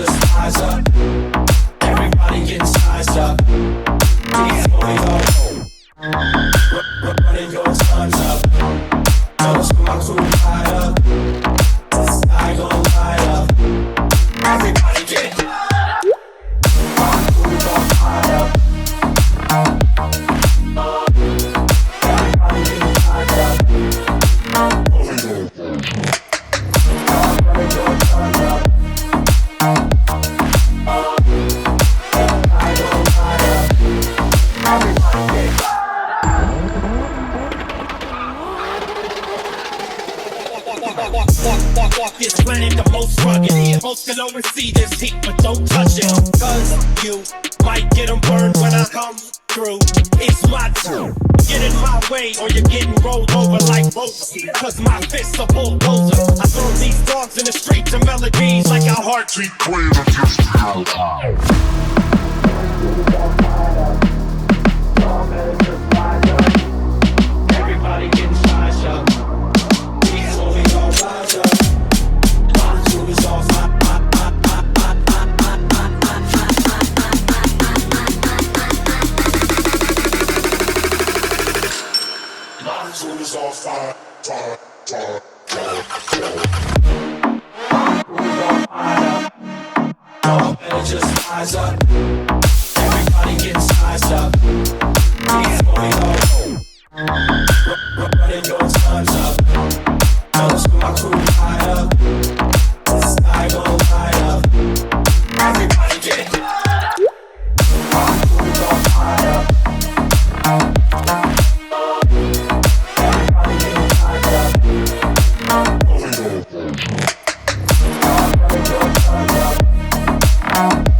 just rise up. Everybody getting sized up. These boys all running your times up. Those my crew light up. The sky gon' light up. Everybody get my crew gon' light up. Everybody getting sized up. Running your times up. Walk this planet the most rugged. Most can only see this heat, but don't touch it. Cause you might get them burned when I come through. It's my turn. Get in my way or you're getting rolled over like ropes. Cause my fists are bulldozer. I throw these dogs in the street to melodies like a heartbeat. Playing against the outcome. Everybody getting sized up. These boys all rise up. My crew is all fire. My crew is all fire, fire, fire, fire, fire. My crew is all fired up. Y'all better just rise up. Everybody getting sized up. These boys all running your times up. Those my crew light up. The sky gon' light up. Everybody get my crew gon' light up. Everybody getting sized up. Running your times up.